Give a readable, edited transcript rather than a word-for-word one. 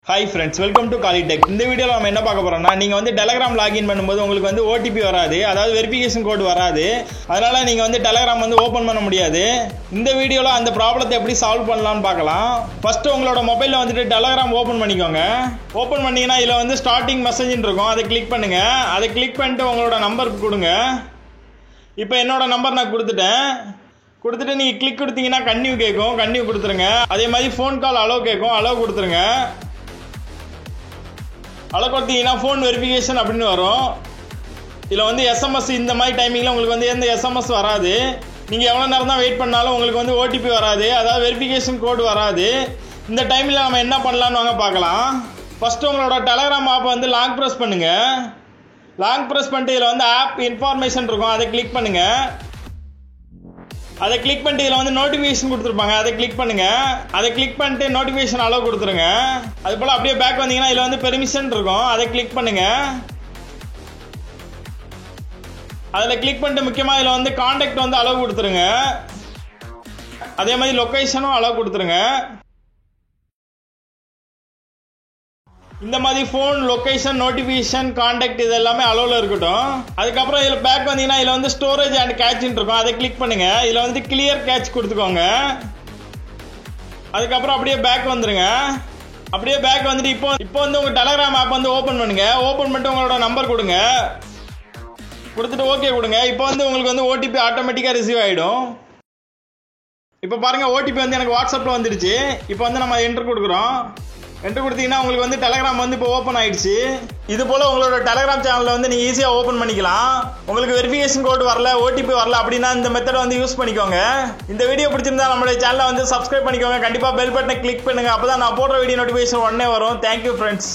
Hi friends, welcome to Qualitech. இந்த வீடியோல நாம என்ன பார்க்க போறோம்னா நீங்க வந்து Telegram login பண்ணும்போது உங்களுக்கு வந்து OTP வராது, அதாவது வெரிஃபிகேஷன் கோட் வராது. அதனால நீங்க வந்து Telegram வந்து ஓபன் பண்ண முடியாது. இந்த வீடியோல அந்த ப்ராப்ளத்தை எப்படி சால்வ் பண்ணலாம்னு பார்க்கலாம். ஃபர்ஸ்ட் உங்களோட மொபைல்ல வந்துட்டு Telegram ஓபன் பண்ணிக்கோங்க. ஓபன் பண்ணீங்கன்னா இதுல வந்து ஸ்டார்டிங் மெசேஜ்னு இருக்கும். அதை கிளிக் பண்ணுங்க. அதை கிளிக் பண்ணிட்டு உங்களோட நம்பர் கொடுங்க. இப்போ என்னோட நம்பர் நான் கொடுத்துட்டேன். கொடுத்துட்டு நீங்க கிளிக் கொடுத்தீங்கன்னா கன்டினியூ கேட்கும். கன்டினியூ கொடுத்துருங்க. அதே மாதிரி ஃபோன் கால் அலோ கேட்கும். அலோ கொடுத்துருங்க. அலோ கொடுத்தீங்கன்னா ஃபோன் வெரிஃபிகேஷன் அப்படின்னு வரும். இதில் வந்து எஸ்எம்எஸ் இந்த மாதிரி டைமிங்கில் உங்களுக்கு வந்து எந்த எஸ்எம்எஸ் வராது. நீங்கள் எவ்வளோ நேரம் தான் வெயிட் பண்ணாலும் உங்களுக்கு வந்து ஓடிபி வராது, அதாவது வெரிஃபிகேஷன் கோடு வராது. இந்த டைமில் நம்ம என்ன பண்ணலான்னு வாங்க பார்க்கலாம். ஃபஸ்ட்டு உங்களோட டெலகிராம் ஆப்பை வந்து லாங் ப்ரெஸ் பண்ணுங்கள். லாங் ப்ரெஸ் பண்ணிட்டு இதில் வந்து ஆப் இன்ஃபார்மேஷன் இருக்கும், அதை கிளிக் பண்ணுங்கள். அதை கிளிக் பண்ணிட்டு இதில் வந்து நோட்டிஃபிகேஷன் கொடுத்துருப்பாங்க, அதை கிளிக் பண்ணுங்க. அதை கிளிக் பண்ணிட்டு நோட்டிஃபிகேஷன் அலோ கொடுத்துருங்க. அது போல் அப்படியே பேக் வந்தீங்கன்னா இதில் வந்து பெர்மிஷன் இருக்கும், அதை கிளிக் பண்ணுங்க. அதில் கிளிக் பண்ணிட்டு முக்கியமாக இதில் வந்து கான்டாக்ட் வந்து அலோ கொடுத்துருங்க. அதே மாதிரி லொக்கேஷனும் அலோ கொடுத்துருங்க. இந்த மாதிரி ஃபோன் லொக்கேஷன் நோட்டிஃபிகேஷன் கான்டாக்ட் இது எல்லாமே அலோவில் இருக்கட்டும். அதுக்கப்புறம் இதில் பேக் வந்தீங்கன்னா இதில் வந்து ஸ்டோரேஜ் அண்ட் கேட்ச்னு இருக்கும், அதை கிளிக் பண்ணுங்க. இதில் வந்து கிளியர் கேட்ச் கொடுத்துக்கோங்க. அதுக்கப்புறம் அப்படியே பேக் வந்துருங்க. அப்படியே பேக் வந்துட்டு இப்போ வந்து உங்கள் டெலகிராம் ஆப் வந்து ஓப்பன் பண்ணுங்க. ஓப்பன் பண்ணிட்டு உங்களோட நம்பர் கொடுங்க. கொடுத்துட்டு ஓகே கொடுங்க. இப்போ வந்து உங்களுக்கு வந்து ஓடிபி ஆட்டோமேட்டிக்காக ரிசீவ் ஆகிடும். இப்போ பாருங்க, ஓடிபி வந்து எனக்கு வாட்ஸ்அப்பில் வந்துடுச்சு. இப்போ வந்து நம்ம என்ட்ரு கொடுக்குறோம். என்ட்ரு கொடுத்தீங்கன்னா உங்களுக்கு வந்து டெலகிராம் வந்து இப்போ ஓப்பன் ஆயிடுச்சு. இது போல் உங்களோட டெலகிராம் சேனலில் வந்து நீங்கள் ஈஸியாக ஓப்பன் பண்ணிக்கலாம். உங்களுக்கு வெரிஃபிகேஷன் கோட் வரல, ஓடிபி வரல அப்படின்னா இந்த மெத்தடை வந்து யூஸ் பண்ணிக்கோங்க. இந்த வீடியோ பிடிச்சிருந்தா நம்மளுடைய சேனலை வந்து சப்ஸ்கிரைப் பண்ணிக்கோங்க. கண்டிப்பாக பெல் பட்டனை கிளிக் பண்ணுங்கள். அப்போ தான் நான் போடுற வீடியோ நோட்டிஃபிகேஷன் உடனே வரும். Thank you friends.